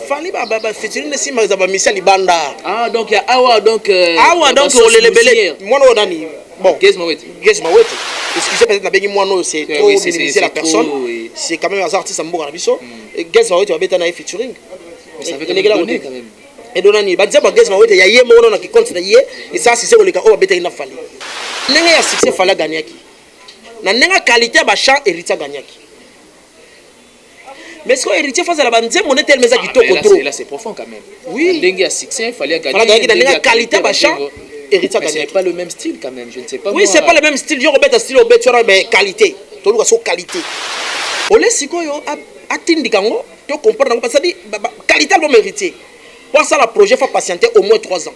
fali ba featuring ne sima za ba Michel Ibanda. Ah donc il y a Awa donc on les belé moi no dani bon Gez Mawete excusez peut-être na bengi moi no c'est trop minimiser la personne c'est quand même un artiste en mboka na biso Gez Mawete va beta na featuring ça fait quand même et donani ba dzaba Gez Mawete ya ye mo na ki compte na ye et ça c'est le cas o beta ina fali nenga ya succès fala gagnaki na nenga qualité ba chant héritier gagnaki. Mais est-ce que héritier face à la bande mon est tellement qui toko trop là c'est profond quand même. Oui, dengue à succès, il fallait gagner la qualité bachan héritier gagner. C'est pas le même style quand même, je ne sais pas. Oui, c'est pas le même style, yo robeta style obet mais qualité. To luka so qualité. Ole sikoyo atindi kango, to comprendre parce que dit qualité le héritier. Pour ça le projet faut patienter au moins 3 ans.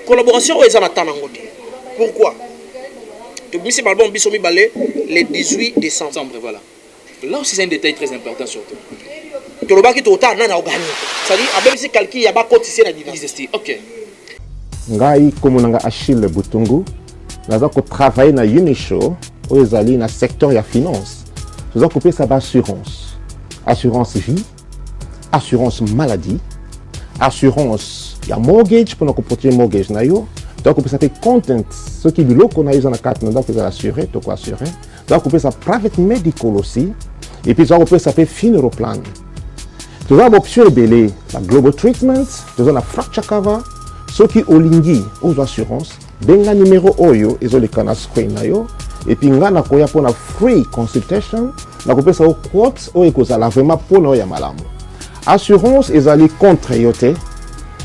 Collaboration aux ana tanango. Pourquoi? To bisi balbon biso mi balé le 18 décembre voilà. Là aussi c'est un détail très important surtout. Tu le baki total na gagné. C'est-à-dire même si quelqu'un y a pas cotisé na dynastie. OK. Ngai comme nanga Achille Butungu, naza ko travailler na Unishow au ezali na secteur ya finance. Naza ko pesa ba assurance. Assurance vie, assurance maladie, assurance ya mortgage pour ko protéger mortgage na yo. Donc, on peut content, ce qui est là qu'on a eu dans la carte, donc on assurer, donc on assurer. Donc, on peut ça private medical aussi. Et puis, on peut ça funeral plan. Tu vois, l'option est belle, la global treatment, tu vois, la fracture cover, ce qui est au lingui, aux assurances, benga numéro oyo, ils ont les canaux screen na yo. Et puis, on a pour la free consultation, on peut ça au quote, ou écoute, là vraiment pour nous ya malamu. Assurance, ils ont les contre yote.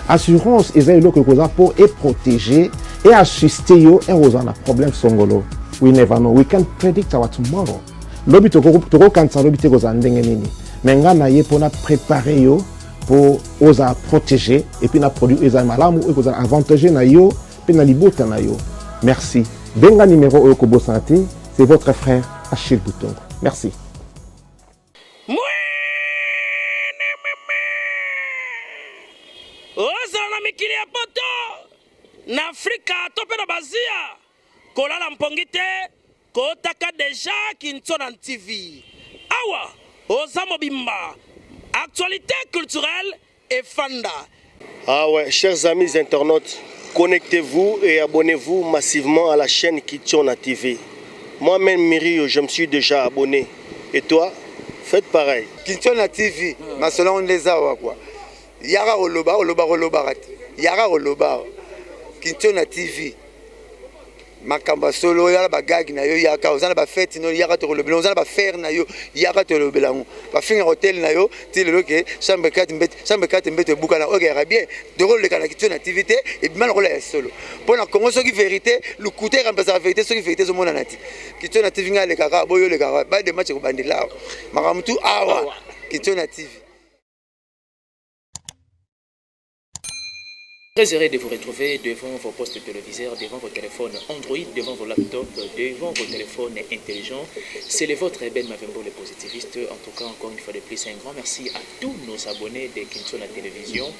Assurance est là que vous pour et protéger et assister yo et vous en a problème songolo. We never know. We can't predict our tomorrow. Lobi to kansa lobi te go zandenge nini. Mais ngana ye pour na préparer yo pour osa protéger et puis na produit eza malamu et ko avantager na yo puis na libota na yo. Merci. Benga numéro Oyokobo Santé, c'est votre frère Achille Butungu. Merci. mikili ya poto na Afrika tope na bazia kolala mpongi te kotaka deja Kinto na TV awa oza mobimba actualité culturelle et fanda. Ah ouais, chers amis internautes, connectez-vous et abonnez-vous massivement à la chaîne Kinto na TV. Moi-même Mirio, je me suis déjà abonné. Et toi, faites pareil. Kinto na TV, ma selon on les a quoi. Yara oloba Yara oloba Kinto na TV makamba solo yala bagagi na yo yaka ozana ba fête no yaka to lobela ozana ba faire na yo yaka to lobela ngo ba finga hotel na yo ti lelo ke chambre 4 mbete buka na ogera bien de rôle le kana Kinto na TV te et mal rôle ya solo pona kongo soki vérité le côté remplacer la vérité soki vérité zo mona nati Kinto na TV ngale kaka boyo le kaka ba de match ko bandila makamtu awa Kinto na TV. Très heureux de vous retrouver devant vos postes téléviseurs, devant vos téléphones Android, devant vos laptops, devant vos téléphones intelligents. C'est le vôtre Ben Mavembo, le positiviste. En tout cas, encore une fois de plus, un grand merci à tous nos abonnés de Kinto na Télévision.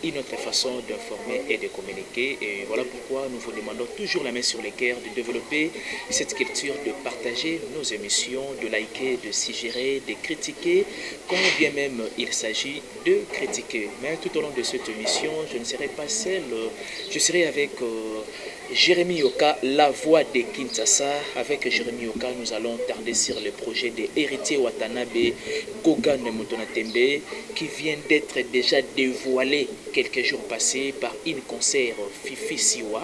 Une autre façon d'informer et de communiquer. Et voilà pourquoi nous vous demandons toujours la main sur les cœurs de développer cette culture, de partager nos émissions, de liker, de suggérer, de critiquer, quand bien même il s'agit de critiquer. Mais tout au long de cette émission, je ne serai pas seul. Je serai avec Jérémy Yoka, la voix de Kinshasa. Avec Jérémy Yoka, nous allons tarder sur le projet de Héritier Watanabe Gogan Motonatembe qui vient d'être déjà dévoilé quelques jours passés par une concert Fifi Siwa.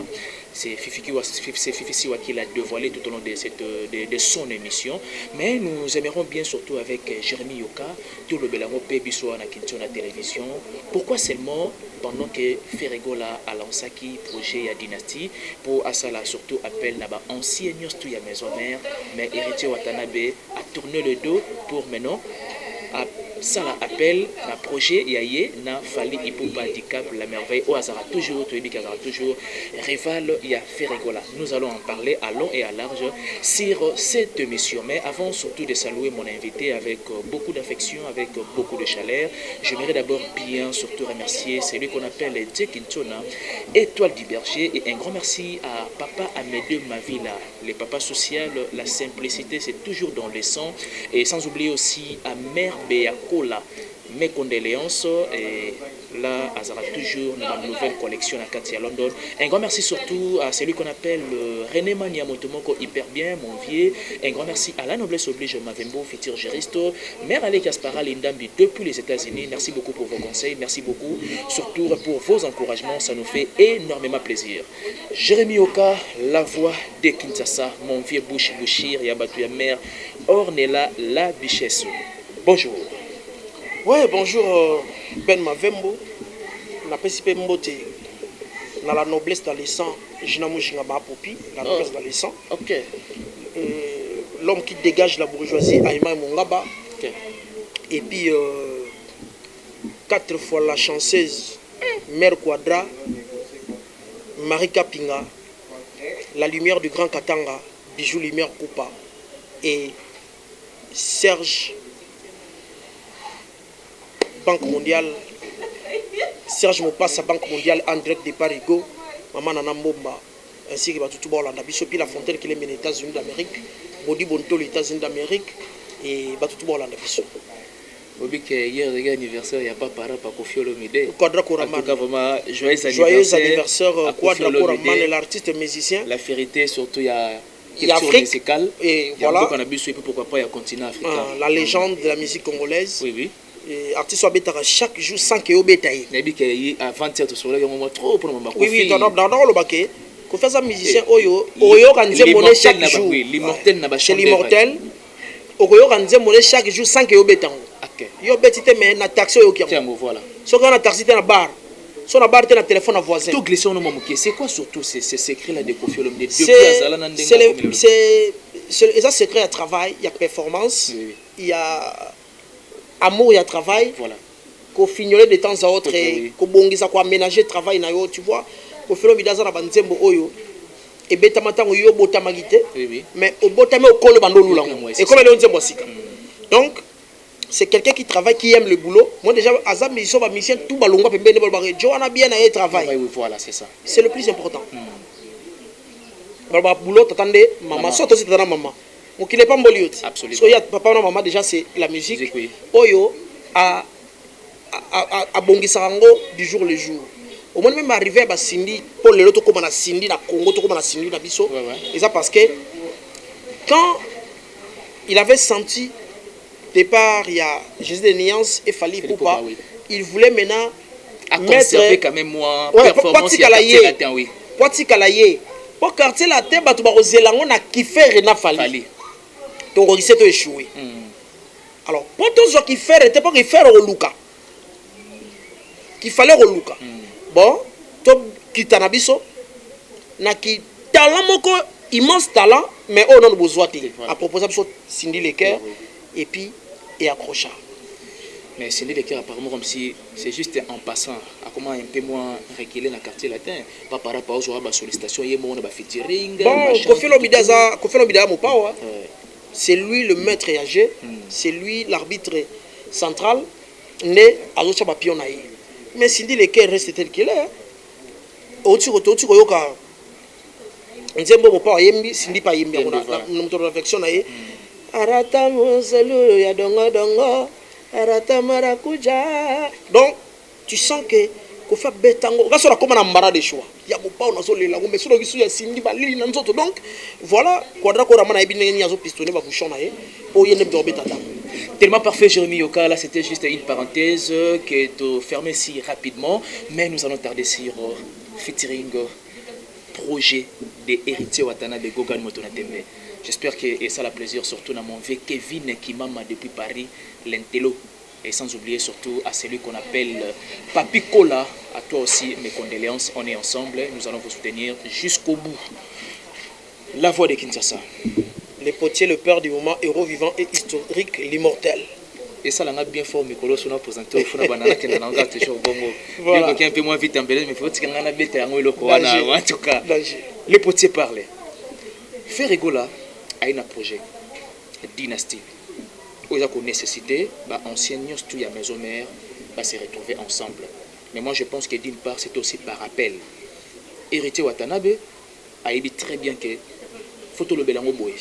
C'est Fifi Siwa qui l'a dévoilé tout au long de son émission. Mais nous aimerons bien surtout avec Jérémy Yoka, tout le Belango Pébisoa na Kinto na Télévision. Pourquoi seulement pendant que Ferregola a lancé qui projet à Dynastie pour Asala surtout appel là-bas ancien tout ya maison mère, mais Héritier Watanabe a tourné le dos pour maintenant à ça l'appel na projet yaye na Fali Ipupa handicap la merveille au hasard toujours toujours rival ya Ferregola. Nous allons en parler à long et à large sur cette émission, mais avant surtout de saluer mon invité avec beaucoup d'affection, avec beaucoup de chaleur, j'aimerais d'abord bien surtout remercier celui qu'on appelle Kintona, Étoile du Berger, et un grand merci à Papa Amédée Mavila, les papas social, la simplicité c'est toujours dans le sang, et sans oublier aussi à Mère Béakola, mes condoléances et là Azara toujours dans la nouvelle collection à Katia London. Un grand merci surtout à celui qu'on appelle René Maniamotomoko hyper bien, mon vieux. Un grand merci à la noblesse oblige Mavembo, futur géristo, mère Alec Gaspara Lindambi depuis les États-Unis. Merci beaucoup pour vos conseils, merci beaucoup surtout pour vos encouragements, ça nous fait énormément plaisir. Jérémy Oka, la voix de Kinshasa, mon vieux Bouchir, Yabatu mère Ornella la Bichesse. Bonjour. Ouais, bonjour Ben Mavembo. Na pesipe mbote na la noblesse dans les sangs, Jinamu Jingaba Popi, la noblesse dans les sangs. Ok. L'homme qui dégage la bourgeoisie, Aïma Mongaba. Ok. Et puis 4 fois la chanceuse, Mère Quadra, Marie Kapinga, la lumière du Grand Katanga, Bijou Lumière Koupa et Serge Banque mondiale, Serge Mopassa Banque mondiale en direct de Parigo, Maman Nana Mbomba, ainsi que Batutu Bolanda, Bishopi La Fontaine qui est les États-Unis d'Amérique, Bodi Bonto les États-Unis d'Amérique et Batutu Bolanda Bisho. Obi que hier le anniversaire, il n'y a pas parlé par Kofi Olomide. Quadra Koraman. En tout cas, vraiment, joyeux anniversaire Quadra Koraman, l'artiste musicien. La vérité, surtout, il y a Afrique musicale. Et voilà. On a vu pourquoi pas il y a continent africain. La légende de la musique congolaise. Oui, oui. Artiste Obetara chaque jour sans que Obetaï. Nabi que avant-hier sur le moment trop pour le moment. Oui, oui, dans le baquet. Qu'on fait ça musicien Oyo organiser monnaie chaque jour. Oui, l'immortel n'a pas c'est l'immortel. Oyo organiser monnaie chaque jour sans que Obetango. OK. Yo betite mais na taxi Oyo qui. Tiens, voilà. So quand na taxi na bar. So na bar te na téléphone à voisin. Tout glissé au moment qui c'est quoi surtout ces secrets là de Kofi Olomide c'est ça secret à travail, il y a performance, il y a amour, il y a travail. Voilà. Qu'on fignoler de temps à autre et qu'on bongisa quoi aménager travail na yo, tu vois. Qu'on fait le bidaza na banzembo oyo. Et betamata yo botamagite. Oui. Mais au botame au col bandolu là. Et comme elle est nzembo sika. Donc c'est quelqu'un qui travaille, qui aime le boulot. Moi déjà azam mission ba mission tout balonga pembene balbare. Joana bien na travail. Oui, voilà, c'est ça. C'est le plus important. Balba boulot t'attendez maman surtout si t'attends maman. Donc il n'est pas mboliot. Absolument. So il y a papa et maman déjà c'est la musique. Oui. Oyo à Bongisarango du jour le jour. Au moins même arrivé à Sindi, pour les autres comme on a Sindi, na Congo, comme on a Sindi, na Bisso. Et ça parce que quand il avait senti départ, il y a Jésus de Niance et Fali Poupa, il voulait maintenant conserver quand même moi performance oui. Poiti Kalaye. Pour quartier la terre, bah tu vas oser la on a kiffé Rena Fali. Donc on s'est échoué. Alors pour tous ceux qui font, c'était pas qu'il faire au Luka. Qu'il fallait au Luka. Bon, toi qui t'en abisso, n'a qui talent moko immense talent, mais on a besoin de. À propos de ça, Cindy Lecker et puis et accrocha. Mais Cindy Lecker apparemment comme si c'est juste en passant, à comment un peu moins reculer dans le quartier latin, pas par rapport aux autres sollicitations, il y a mon featuring. Bon, Kofi Olomide mon pas. C'est lui le maître âgé, c'est lui l'arbitre central, né à l'autre papillon. Mais Cindy Lecker reste tel qu'il est. Au-dessus, Koyoka, Nzembo Mopa Yembi, Cindy Pa Yembi, on a notre réflexion. Arata Moselu, Yadongo Dongo, Arata Marakuja. Donc, tu sens que Kofa Betango, va sur la commande en de choix. Il y a pas on a sur les lagons, mais sur le guisou, il y a Cindy Balili, Nanzoto. Donc, voilà, Quadra Koramana et Bine Niazo Pistonné, va bouchon, pour Yenem Dorbetata. Tellement parfait, Jérémy Yoka. Là, c'était juste une parenthèse qui est fermée si rapidement. Mais nous allons tarder sur featuring projet des héritiers Watanabe Gogan Motonatembe. J'espère que ça a plaisir, surtout dans mon vieux Kevin qui m'a depuis Paris, l'intello. Et sans oublier surtout à celui qu'on appelle Papi Kola. À toi aussi, mes condoléances. On est ensemble. Nous allons vous soutenir jusqu'au bout. La voix de Kinshasa. Le potier, le père du moment, héros vivant et historique, l'immortel. Et ça, on a bien fort, mais quand on a présenté, il faut que on a toujours bon mot. Voilà. Un peu moins vite en Belgique, mais il faut que on a bête en tout cas. Le potier parlait. Ferregola a un projet, dynastie. Où il y a une nécessité, enseignants, tout y a maison mère, se retrouver ensemble. Mais moi, je pense que d'une part, c'est aussi par appel. Héritier Watanabe a dit très bien que Photo le Belango Boy.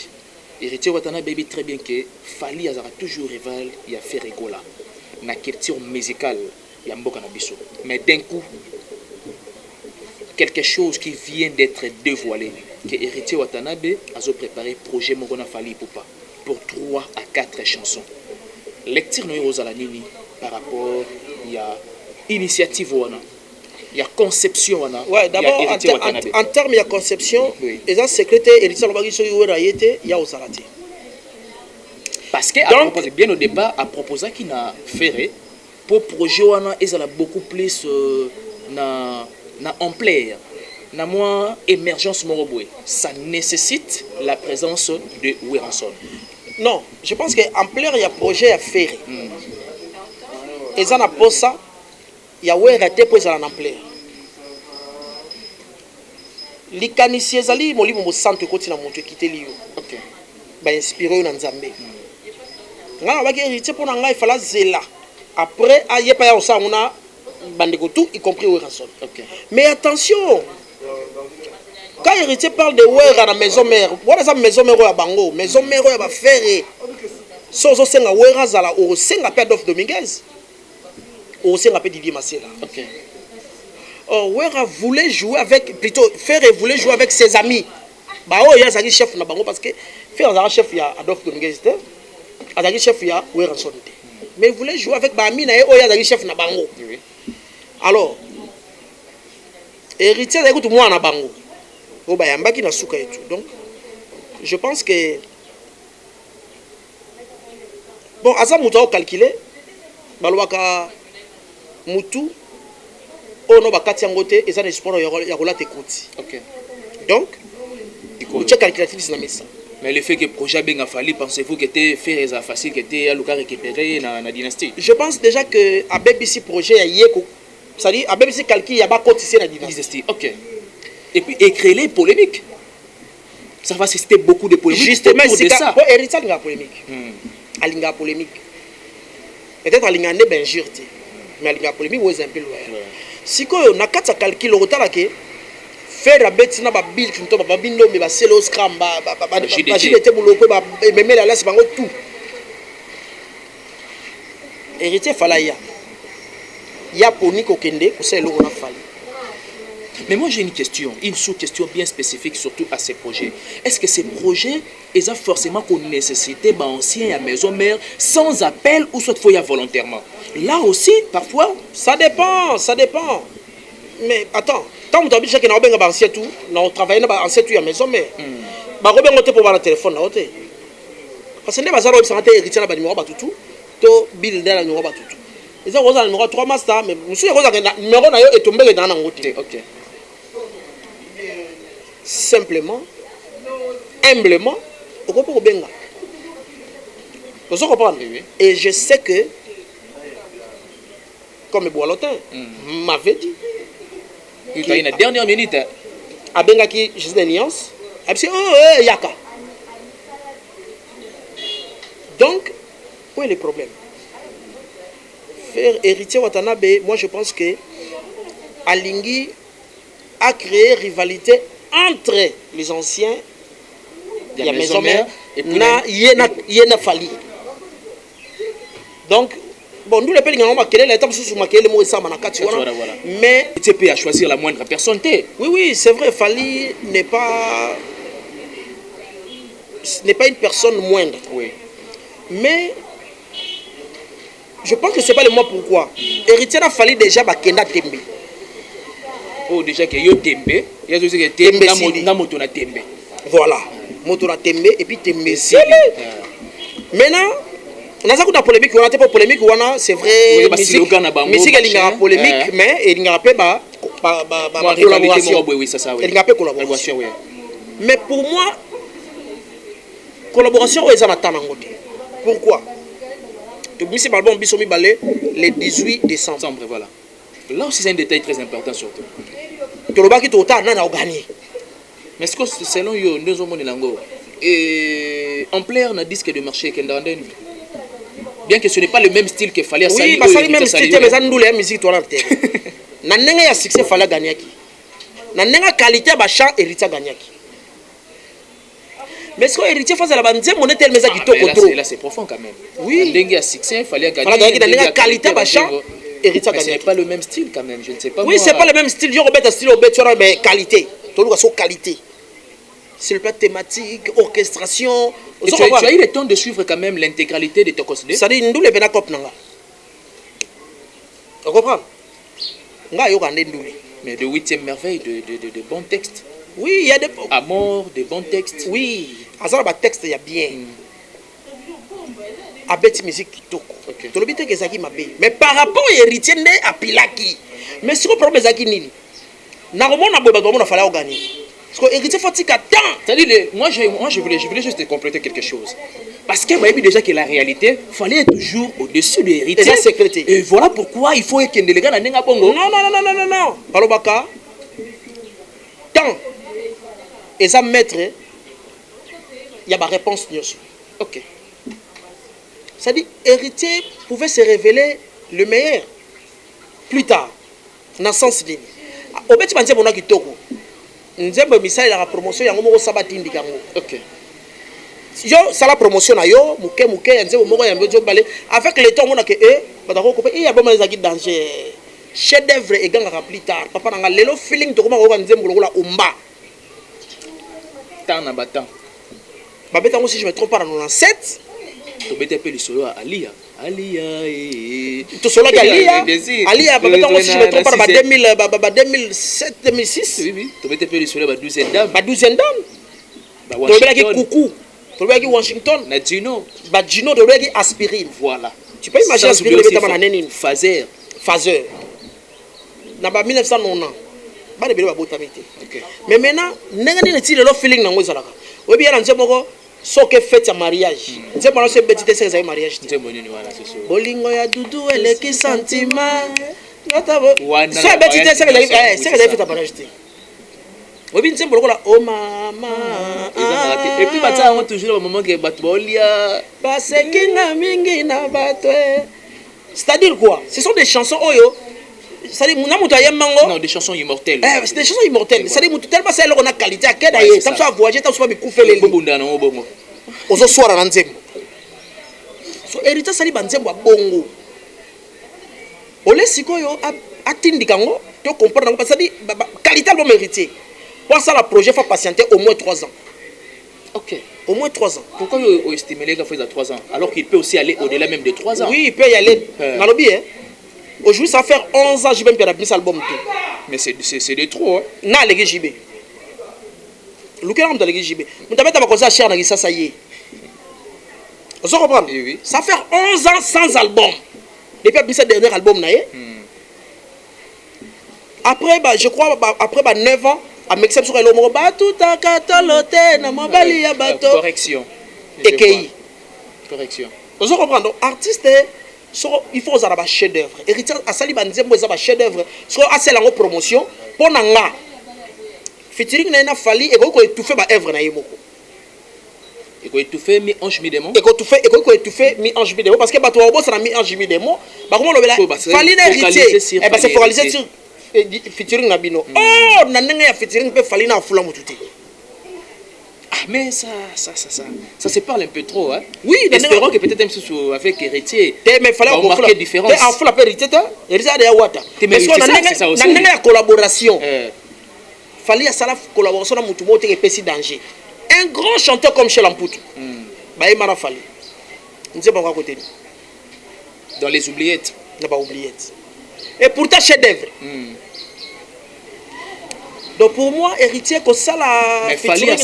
Héritier Watanabe a dit très bien que Fali a toujours rival, il a fait Ferregola. la culture musicale ya mboka na biso. Mais d'un coup, quelque chose qui vient d'être dévoilé, que Héritier Watanabe a préparé projet Mokona Fali Poupa pour 3 à 4 chansons. Lecture no Rosala Nini par rapport il y a initiative wana, il y a conception wana. Ouais, d'abord en termes de conception, les secrétaire Héritier Lobagiso Yora yete ya Osalati. Parce que bien au départ a proposé qu'il n'a fait pour projet wana ezala beaucoup plus na ampleur, na moins émergence moroboué. Ça nécessite la présence de Weranson. Non, je pense que ampleur il y a projet à faire. Et ça n'a pas ça, il y a Werate pour ça en ampleur. Likanisi ezali moli mo centre côté na monte quitter lio. OK. Ba inspiré na Nzambe. Ngana ba ke héritier pour nga il fallait zela. Après aye pa ya osa ngona bandeko tout y compris Weranson. OK. Mais attention. Quand héritier parle de Wera na maison mère, voilà ça maison mère ya bango, maison mère ya ba faire. Sozo senga Wera zala o senga Père Adolphe Dominguez. O senga pe Didier Masela. OK. Wera voulait jouer avec, plutôt Ferre voulait jouer avec ses amis. Bah oh il y a un chef na bango parce que Ferre a chef ya Adolphe Dominguez, a chef ya Weranson. Mais il voulait jouer avec Bami na oh il y a un chef na bango. Oui. Alors héritier écoute moi na bango. Oh bah yambaki na suka et tout. Donc je pense que bon asa mutu a calculé balwaka mutu ono bakati yangote eza na sport ya kolata ekoti. OK. Donc il check calculatrice na mesa. Mais le fait que le projet bien fallu, pensez-vous que c'était faire facile que était à Luka récupérer na dynastie? Je pense déjà que à BBC projet ya yeko, c'est-à-dire à BBC calcul ya ba cotiser na dynastie. OK. Et puis écrire les polémiques. Ça va susciter beaucoup de polémiques. Justement c'est ça. Bon héritier a polémique. Alinga polémique. Peut-être alinga ne benjure ti. Mais alinga polémique ou exemple loin. Si ko na kata calcul otala ke faire abeti na ba bill kinto ba bindo me ba selo scram ba jilete muloko ba memela la bango tout. Héritier falaya. Ya poni ko kende ko selo na fali. Mais moi j'ai une question, une sous-question bien spécifique surtout à ces projets. Est-ce que ces projets, ils ont forcément qu'on nécessité ancien à maison mère sans appel ou soit faut y avoir volontairement? Là aussi, parfois, ça dépend. Mais attends, tant que tu as bien que ancien tout, on travaille dans ancien tout à maison mère. Bah Robert monte pour voir le téléphone là, parce que les bazar ils sont héritiers na ba numéro ba tout, to bill dans la numéro ba tout. Ils ont le numéro 3 master mais monsieur le numéro na yo est tombé dans ngote. OK. Simplement, humblement, on peut bien. Vous comprenez? Et je sais que, comme Boalotin m'avait dit, il y a une dernière minute. À Bengaki, je suis des nuances. Et puis, Yaka. Donc, où est le problème? Faire héritier Watanabe, moi je pense que Alingui a créé rivalité entre les anciens, il y a maison mère, et puis na fali. Donc, bon, nous les pays on va quelle l'étape sous maquiller le mot ça manakati voilà. Mais tu peux choisir la moindre personne. Oui, c'est vrai, Fali n'est pas une personne moindre. Oui. Mais je pense que c'est pas le mot pourquoi. Héritier a fallu déjà Bakenda Tembe. Oh déjà que yo Tembe, il y a aussi que Tembe na moto na Tembe. Voilà, moto na Tembe et puis Tembe. Maintenant, on a ça polémique, on a pas polémique, c'est vrai. Musique elle a polémique, mais il n'y a pas collaboration. Il n'y a pas collaboration. Mais pour moi, collaboration est à pourquoi? Monsieur Balbon Bissomi Balé le 18 décembre. Voilà. Là aussi c'est un détail très important surtout. Tolobaki Tota n'a gagné. Mais est-ce que selon yo nous sommes lango et ampleur na disque de marché Kendanden. Bien que ce n'est pas le même style que fallait oui, mais c'est le même style mais ça nous la musique toi là. Na nenga ya succès fallait gagner qui. Na nenga qualité ba chant héritier gagner qui. mais ce que héritier face à la bande on était mais là c'est profond quand même. Oui. Dengue à succès, il fallait gagner. Fallait gagner la qualité machin. Héritier mais c'est pas le même style quand même, je ne sais pas. Oui, c'est pas le même style. Je rebête style au bête mais qualité. Tout le monde qualité. C'est le plan thématique, orchestration. Tu as eu le temps de suivre quand même l'intégralité de ton considéré. Ça dit nous les benakop nanga. Tu comprends? Nga yo kande nduli. Mais de 8e merveille de bons textes. Oui, il y a des amour, de bons textes. Oui, azala ba texte ya bien. Abeti musique kitoko. To le bité que ça qui m'a payé. Mais par rapport au héritier né à Pilaki. Mais si on problème ça qui nini. Na romona boba na fallait gagner. Parce que héritier faut tika temps. C'est-à-dire moi je voulais juste te compléter quelque chose. Parce que vous voyez déjà que la réalité fallait être toujours au-dessus de l'héritier. Et voilà pourquoi il faut que les gars n'aient pas bongo. Non. Palobaka. Tant. Et ça maître, il y a ma réponse. Ok. Ça dit, héritier pouvait se révéler le meilleur. Plus tard. Dans le sens de au bête, tu vas dire nzembo misali la promotion yango moko sabati ndikango. OK. Yo sala promotion na yo muke nzembo moko ya mbejo balé avec le temps on a que batako ko ya boma ezaki danger. Chef d'œuvre et ganga plus tard. Papa nanga lelo feeling to koma ko nzembo lokola umba. Tant na batan. Babeta moi si je me trompe pas dans 97. To bete pe le solo à Alia. Tout cela Alia babeta moi si je me trompe pas 2007 2006. Oui. To bete pe le solo ba 12e dame. Ba 12e dame. To bete ki coucou. To bete ki Washington. Na Gino. Ba Gino to bete ki aspirine. Voilà. Tu peux imaginer aspirine beta na neni. Phaser. Na ba 1990. Ba de bele ba botamité. OK. Mais maintenant, nenga ni ti le feeling na ngo ezalaka. Obi yana nzembo ko soke fête ya mariage. Nzembo na se betite se za mariage. Nzembo nini wana seso. Bolingo ya dudu eleki sentiment. Notabo. So betite se za fête ya mariage. Obi nzembo lokola oh mama. Et puis bata on toujours au moment que bato bolia. Basekinga mingi na bato. C'est-à-dire quoi? Ce sont des chansons oyo. C'est-à-dire non, des chansons immortelles. C'est des chansons immortelles. C'est-à-dire tellement c'est là on a qualité à quel d'ailleurs. Ça soit voyager, ça soit me couper les bobunda na bongo. Ozo soir na nzembo. So héritier sali banzembo a bongo. Ole sikoyo atindika ngo to comprendre parce que qualité album héritier. Pour ça le projet faut patienter au moins 3 ans. OK. Au moins 3 ans. Pourquoi vous estimez les gars fait 3 ans alors qu'il peut aussi aller au-delà même de 3 ans? Oui, il peut y aller. Dans le bien. Aujourd'hui, ça fait 11 ans que j'ai même perdu cet album. Mais c'est de trop. Hein? Non, les JB. Le cas de les JB. Vous avez commencé à chercher ça y est. Vous comprenez? Oui. Ça fait 11 ans sans album. Depuis ce dernier album. Après, je crois, après 9 ans, à m'excepter sur le mot, tout à catalote, na mobali ya bato. Correction. EKI. Correction. Vous comprenez? Donc, artiste. So, il faut avoir un chef d'œuvre. Héritier à sali banzembo za ba chef d'œuvre. So assez la promotion pour nanga. Featuring na ina fali et ko étouffer ba œuvre na yemoko. Et ko étouffer mi ange mi démon. Et ko étouffer mi ange mi démon parce que ba to boss na mi ange mi démon. Ba comment le fali na héritier. Eh ben c'est focaliser sur featuring na bino. Oh na nanga ya featuring pe fali na fula mututi. Ah, mais ça se parle un peu trop, hein? Oui, espérons que peut-être même avec héritier, mais il fallait marquer différence. En full héritier, héritier de Wata. Parce que on a une collaboration. Fallait à ça la collaboration dans Mutumo qui est danger. Un grand chanteur comme Michel Amputu. Bah il m'a fallu. On ne sait pas quoi côté. Dans les oubliettes. On n'a pas oublié. Et pourtant chef d'œuvre. Donc pour moi, héritier, que ça la. Mais fallait à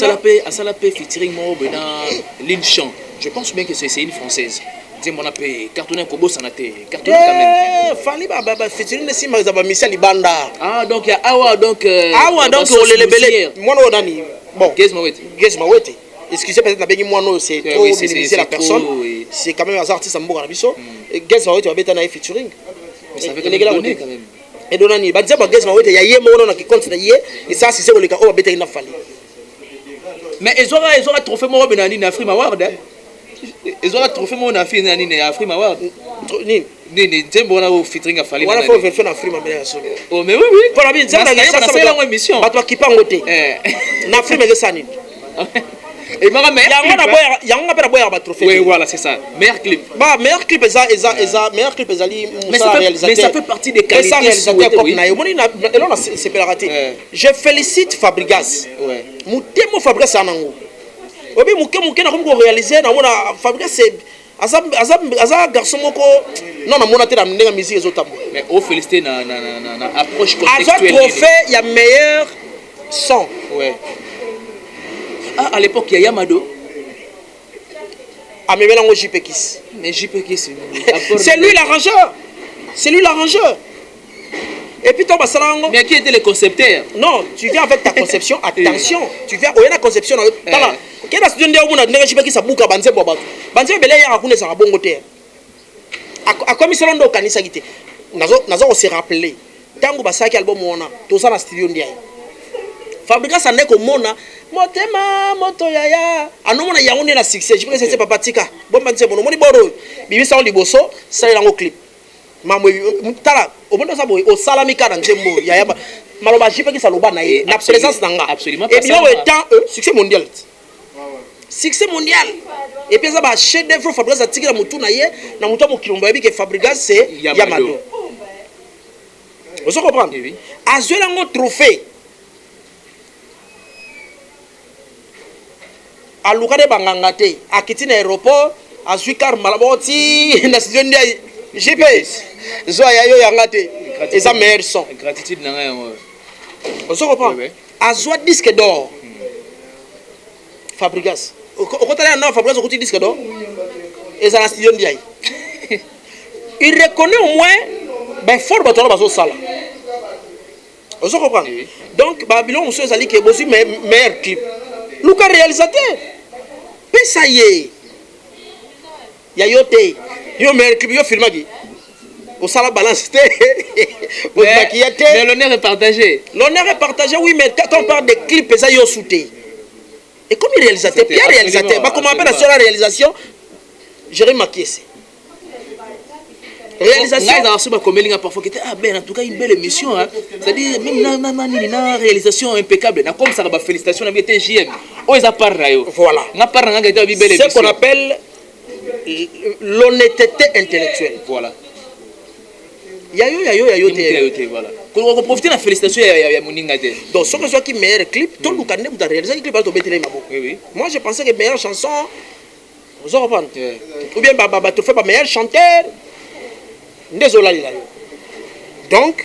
ça la paix featuring moi dans Linchamp. Je pense bien que c'est une française. Dis mon appel cartonné Kobo Sanate. Cartonné quand même. Fallait featuring de Sima Zaba Michel Ibanda. Ah donc il y a Awa donc. Awa donc on les belé. Moi non Dani. Bon. Gez Mawete. Excusez peut-être na moi non c'est trop minimiser la personne. C'est quand même un artiste en Boga Biso. Gez Mawete va beta na featuring. Mais ça fait quand même. Et donani ba dzaba gez mawete ya ye mono na ki compte na ye et ça c'est le cas o beta ina fali mais ils aura trophée mo benani na Afrima Award ils aura trophée mo na fi nani na Afrima Award ni tembo na featuring afali na voilà faut faire na Afrima mais ça oh mais oui pour la bien ça c'est la émission ba to kipango te na Afrima que ça ni Et ma meilleur clip. Yango na boya ba trophée. Oui, voilà, c'est ça. Meilleur clip. Bah meilleur clip meilleur clip ezali Mais ça fait partie des qualités. Ça réalisateur pop na yo. Moni na elona c'est pas raté. Je félicite Fabregas. Ouais. Mutemo Fabregas anango. Obi muke na ko réaliser na mona Fabregas c'est aza garçon moko non na mona te na ndenge musique ezotambo. Mais au féliciter na approche contextuelle. Aza trophée il y a meilleur son. Ouais. Ah, à l'époque, il y a Yamado. Ah, mais maintenant, JP Kiss. Mais JP Kiss, c'est lui l'arrangeur. C'est lui l'arrangeur. Et puis, toi, mais qui était le concepteur? Non, tu viens avec ta conception. Attention, tu viens. Oh, il y a une conception. Quel est ce que JP Kiss a bouclé à Banze Boba? Banze Boba, il y a un peu de bon côté. À quoi il s'est Kanisa Gité? Nazo se rappeler. Tango Basaki album, on a tout ça dans le studio. Fabregas a neko mona motema moto yaya anomona yango na succès je pense que c'est papa tika bon banze bono moni boro bibi sa liboso sala lango clip mamwe tala obondo sa boy o salami ka na nzembo yaya maloba jipe ki saloba na ye na présence nanga absolument et bien étant succès mondial succès mondial et puis ça ba chef d'œuvre Fabregas a tika mutu na ye na mutu mo kilombo yebi que Fabregas c'est Yamado vous comprenez oui azwe lango trophée a Lucas de Bangangate, à quitter l'aéroport, à Suikar Malaboti, na studio ndia JP. Zoya yo yangate, et ça meilleur son. Gratitude n'a rien. On se comprend. À Zoa disque d'or. Fabregas. Au côté là, Fabregas au côté disque d'or. Et ça la studio ndia. Il reconnaît au moins, ben fort bateau là baso sala. On se comprend. Donc Babylon on se dit que bossu meilleur clip. Lucas réalisateur. Mais ça y est. Il y a yoté. Yo meilleur clip yo filmé. Au sala balance. Mais l'honneur est partagé. L'honneur est partagé oui mais quand on parle de clips ça yo souté. Et comme il réalisateur, bien réalisateur, bah comment on appelle la réalisation Jérémy Makiese. Réalisation parfois qui était ben en tout cas une belle émission hein. C'est-à-dire même na réalisation impeccable na comme ça ba félicitations na bien JM oh ils apparent voilà na parle nga belle émission ce qu'on appelle l'honnêteté intellectuelle voilà yayo voilà qu'on profiter la félicitation ya moninga te donc ce que soit qui meilleur clip tout le monde vous réaliser un clip à tomber télé mabo oui moi je pensais que meilleure chanson vous comprenez ou bien tu fais pas meilleur chanteur. Donc,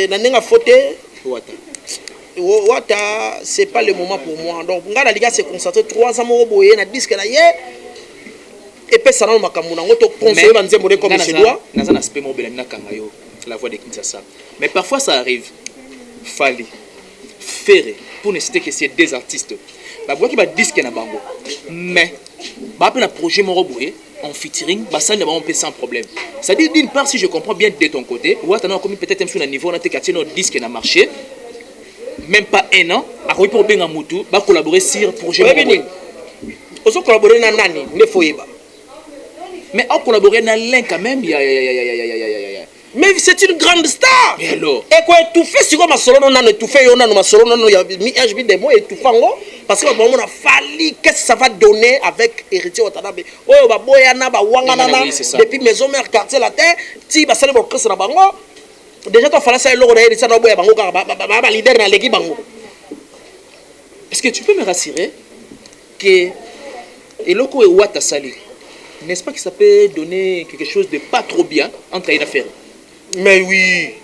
Nanenga Fote, Wata, c'est pas le moment pour moi. Donc, Ngala Liga s'est concentré 3 ans au boye, na disque là hier. Et puis, ça n'a pas comme conseiller Banzemore comme il doit. Dans un aspect mobile, la voix de Kinshasa. Mais parfois, ça arrive. Fali, Ferré, pour ne citer que c'est des artistes. La voix qui va disque na bango. Mais, bah, après, un projet Moroboye. En featuring, bah ça on peut sans problème. C'est-à-dire d'une part si je comprends bien de ton côté, ou attends comme peut-être un sur un niveau on a été notre disque n'a marché, même pas un an, à quoi pour bien Moutou, bah collaborer sur projet. On se collaborer dans nani, ne faut pas. Mais on collaborer dans l'un quand même, mais c'est une grande star. Mais alors. Et quoi tout fait sur ma solo non tout fait on a ma solo non il y a mis HB des mots et tout fango parce que on a fallu qu'est-ce que ça va donner avec héritier Watanabe. Oh ba boyana ba wangana depuis maison mère quartier la terre ti ba sale ba kese na bango. Déjà toi fallait ça le logo héritier na boya bango ba leader na l'équipe bango. Est-ce que tu peux me rassurer que Eloko et Wata Sali n'est-ce pas que ça peut donner quelque chose de pas trop bien entre une affaire? Mais oui.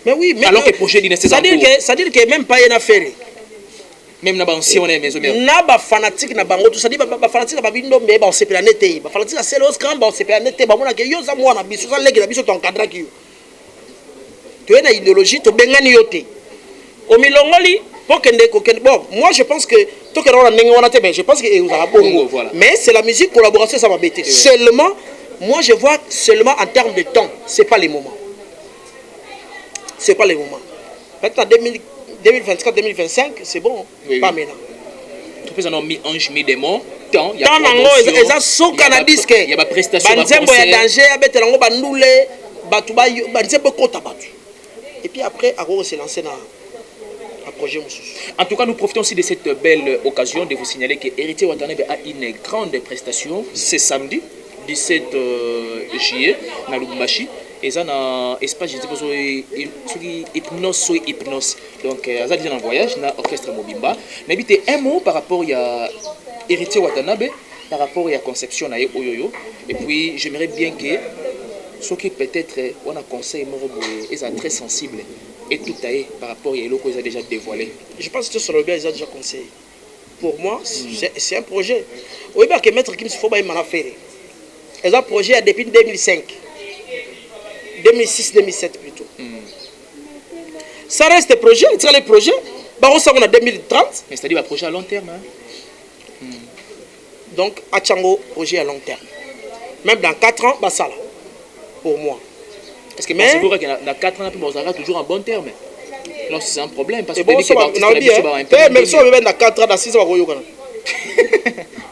Mais alors que le projet dit nécessaire. C'est-à-dire que même pas une affaire. Même na ba si on est maison mère. Na ba fanatique na bango tout ça dit ba fanatique ba bindo mais ba on sepela nete. Ba fanatique c'est le grand ba on sepela nete ba mona ke yo za mwana biso za legi na biso ton cadre ki yo. Tu es na idéologie to bengani yote. O milongoli pour que bon moi je pense que tout que on ndenge wana te ben je pense que vous avez bongo voilà. Mais c'est la musique collaboration ça va bêter. Seulement moi je vois seulement en termes de temps, c'est pas les moments. C'est pas les moments. Maintenant 2024 2025, c'est bon, oui, pas maintenant. Tout peut en mis ange mis démon, temps il y a promotion. Eza soka na disque. Il y a ba prestation ba concert. Il y a danger, abetela ngo bandule, batu ba banzembo kota batu. Et puis après Agoro s'est lancé na projet. En tout cas, nous profitons aussi de cette belle occasion de vous signaler que Héritier Watanabe a une grande prestation ce samedi 17 juillet dans Lubumbashi. Et ça, dans l'espace, je dis hypnose. Donc, ça déjà en voyage, dans l'orchestre Mobimba. N'habitez un mot par rapport à Héritier Watanabe, par rapport à la conception de Oyoyo. Et puis, j'aimerais bien que ce qui peut-être, on a conseil, ils sont très sensibles. Et tout à fait par rapport à ce qu'ils ont déjà dévoilé. Je pense que sur le bien, ils ont déjà conseillé. Pour moi, c'est un projet. Oui, bien que Maître Kim Sfoba m'a fait. Ils ont un projet depuis 2005. 2006-2007 plutôt. Ça reste des projets, c'est les projets. Bah, on s'en a 2030. Mais c'est-à-dire un projet à long terme. Hein? Donc, à Tchango, projet à long terme. Même dans 4 ans, bah, ça là. Pour moi. Est-ce que c'est vrai que dans 4 ans, on sera toujours en bon terme? Non, c'est un problème. Parce que bon, même si on est dans 4 ans, dans 6 ans,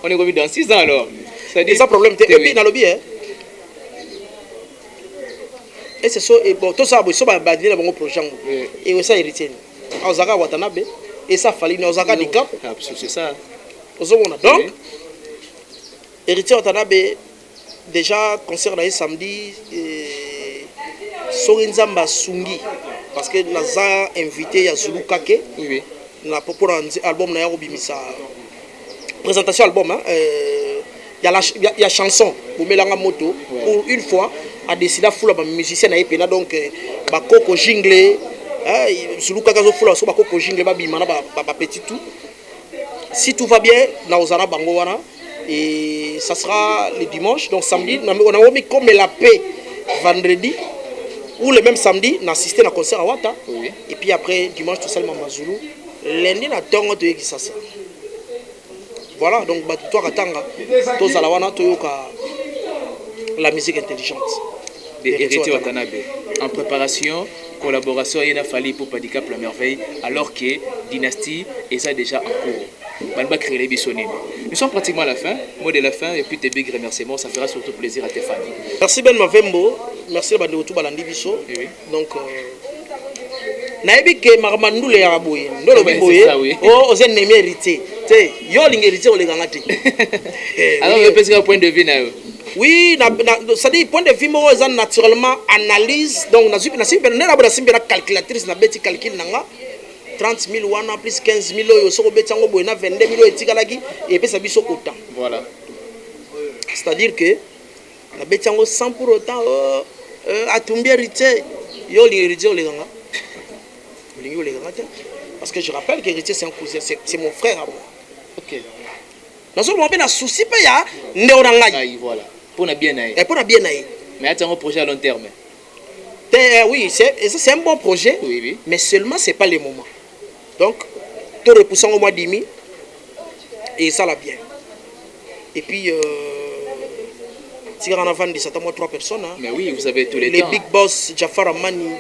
on est revenu dans 6 ans alors. C'est un problème. Et puis, dans le bien. Et c'est ça, et bon, tout ça, c'est un projet. Et ça, héritier. Ozaka Watanabe, et ça, fallait Ozaka du Cap. C'est ça. Donc, héritier Watanabe, déjà, concert samedi, Sorinzamba Sungi, parce que nous avons invité à Zulu Kake, pour l'album, présentation album, il y a chanson, pour Melanga Moto, pour une fois. A décidé de faire des musiciens donc bakoko jingle Zulu Kakazo fula so bakoko jingle ba bimana ba petit tout. Si tout va bien na ozana bango wana et ça sera le dimanche, donc samedi on a mis comme la paix vendredi ou le même samedi on a assisté à un concert à Wata et puis après dimanche tout seulement Mazulu lundi na tongo to yekisa ça. Voilà donc toi katanga to zala wana to yoka la musique intelligente. Héritier Watanabe. En préparation, collaboration, il a fallu pour Padicap la merveille, alors que Dynastie est ça déjà en cours. Nous sommes pratiquement à la fin, mot de la fin, et puis tes big remerciements, ça fera surtout plaisir à tes fans. Merci Ben Mavembo, merci à Bandeo Balandi Bisso. Donc, naebi ke marmandu le yaraboye ndolo biboye o ozen nemi héritier te yo lingi héritier o lenganga te. Alors je pense qu'un point de vue na yo. Oui, ça dit point de vue moi ça naturellement analyse donc na calculatrice na beti calcul nanga 30 000 wana plus 15 000 yo soko beti ngo boyena 22 000 etikalaki et puis ça biso autant. Voilà. C'est-à-dire que na beti ngo sans pour autant atumbi héritier yo lingi héritier o lenganga. Parce que je rappelle que héritier c'est un cousin, c'est mon frère à moi. OK. Nous avons un souci pa ya ndéonangai. Voilà. Pour bien aille. Et pour bien aille. Mais attends un projet à long terme. Oui, c'est un bon projet. Oui. Mais seulement c'est pas le moment. Donc tout repoussant au mois d'imi et ça l'a bien. Et puis si on a vendu ça moi 3 personnes hein. Mais oui, vous avez tous les temps. Les big boss Jafar Amani.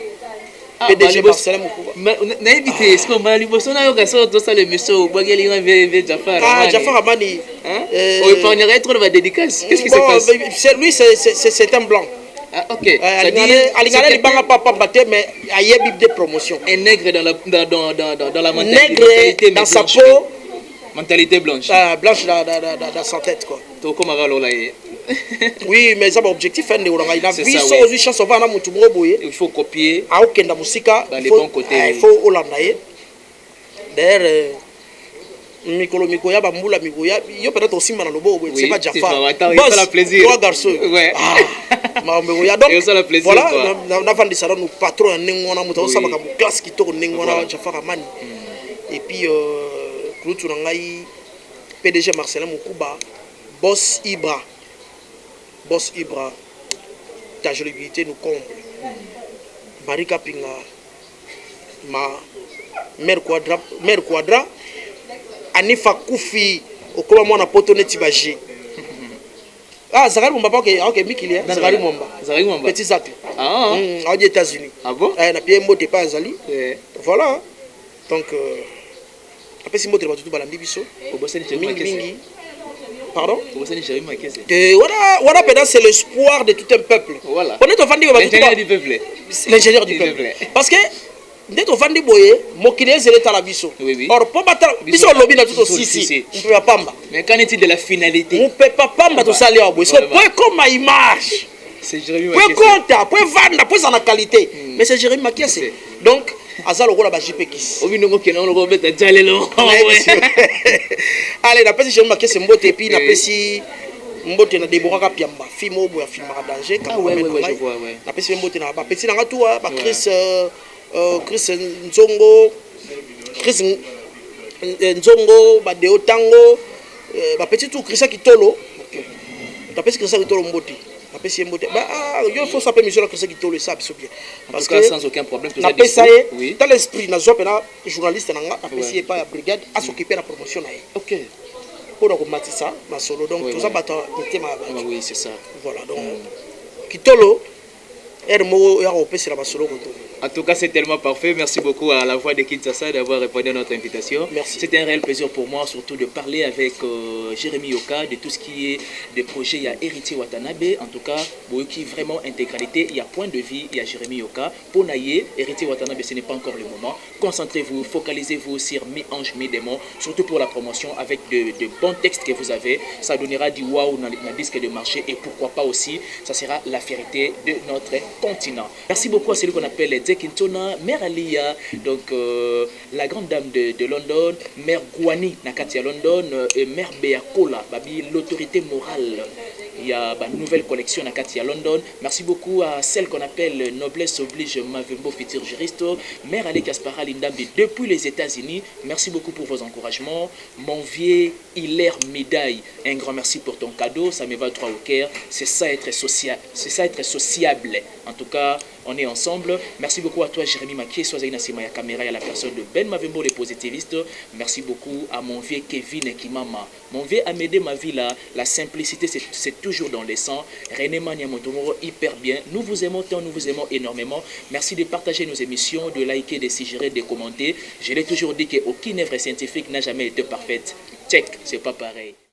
PDG Marcelin Moukouba. Na évité est-ce qu'on va lui bosser na yoka so to ça le monsieur Bageli va Jafar. Ah Jafar Amani. On épargnerait trop de ma dédicace. Qu'est-ce qui se passe? Lui c'est un blanc. Ah OK. Ça dit alingana li banga papa baté mais aye bib de promotion. Un nègre dans la mentalité. Nègre dans sa peau. Mentalité blanche. Blanche dans sa tête quoi. To comme alors là. Oui, mais ça objectif est de la vie sur les chances va na mutu boye. Il faut copier. A okenda musika dans les bons côtés. Il faut holandaye. D'ailleurs mikolo mikoya ba mbula mikoya yo peut-être aussi mana lobo c'est pas Jafar. Bon, ça plaisir. Trois garçons. Ouais. Ma mikoya donc voilà na vandi ça nous patron nengona mutu ça ba classe qui to nengona Jafar Amani. Et puis Klutu ngai PDG Marcelin Moukouba, Boss Ibra, ta jovialité nous comble. Marika Pinga, ma mère Quadra, Anifa Koufi, au comment moi na potonné Tibaji. Ah, Zagari Mwamba, ok, Mikilia, Zagari Mwamba. Petit Zach. Ah, aux États-Unis. Ah bon? Na bien mot pas Azali. Voilà. Donc, après, si mot de tout balandi biso. Mingi. Pardon? Voilà, c'est l'espoir de tout un peuple. Voilà. L'ingénieur du peuple. Parce que nde tovandi boye mokili ezele tala biso. Or po batala biso lobi na tout aussi. On peut pas pamba. Mais qu'en est-il de la finalité? On peut pas pamba to sali wa boye. So point comme image. C'est Jérémy Makiese. Point compte, point vendre, point ça na qualité. Mais c'est Jérémy Makiese. Donc azalo ko la ba JP Kiss. Obi ndongo kena on ko beta jalelo. Allez, na pesi Jérémy Makiese mbote puis na pesi mbote na Deborah Kapiamba film obo ya film à danger quand ouais, je vois, na pesi mbote na ba petit na ngatu ba Chris Chris Nzongo Chris Nzongo ba Deo Tango ba petit tout Chrisa Kitolo na pesi Chrisa Kitolo mbote na pesi mbote ba yo faut s'appeler monsieur la Chrisa Kitolo ça biso bien parce que sans aucun problème na pesa oui dans l'esprit na zope na journaliste na nga na pesi pas ya brigade à s'occuper la promotion na. OK. Pour remettre ça ma solo donc tout ça battre oui c'est ça voilà donc Kitolo ermo ya opesi la basolo koto. En tout cas, c'est tellement parfait. Merci beaucoup à la Voix de Kinshasa d'avoir répondu à notre invitation. Merci. C'était un réel plaisir pour moi, surtout de parler avec Jérémy Yoka de tout ce qui est des projets. Il y a Héritier Watanabe, en tout cas, qui vraiment intégralité. Il y a Point de Vie, il y a Jérémy Yoka. Pour Naye, Héritier Watanabe, ce n'est pas encore le moment. Concentrez-vous, focalisez-vous sur Mi-Ange, Mi-Démon, surtout pour la promotion avec de bons textes que vous avez. Ça donnera du waouh dans le disque de marché et pourquoi pas aussi, ça sera la fierté de notre continent. Merci beaucoup à celui qu'on appelle Kintona, Mère Alia, donc la grande dame de London, Mère Gouani Nakatia London, et Mère Beakola, babi l'autorité morale. Il y a une nouvelle collection Nakatia London. Merci beaucoup à celle qu'on appelle Noblesse Oblige Mavembo Futur Juristo, Mère Ali Kaspara Lindambi depuis les États-Unis. Merci beaucoup pour vos encouragements. Mon vieux Hilaire Médaille, un grand merci pour ton cadeau, ça me va droit au cœur. C'est ça être social, c'est ça être sociable. En tout cas, on est ensemble. Merci beaucoup à toi, Jérémy Makiese, Soazaina Simaya Caméra et à la personne de Ben Mavembo, les positivistes. Merci beaucoup à mon vieux Kevin Kimama. Mon vieux Amédée Mavila, la simplicité, c'est toujours dans les sangs. René Maniamotomoro, hyper bien. Nous vous aimons tant, nous vous aimons énormément. Merci de partager nos émissions, de liker, de suggérer, de commenter. Je l'ai toujours dit qu'aucune œuvre scientifique n'a jamais été parfaite. Check, c'est pas pareil.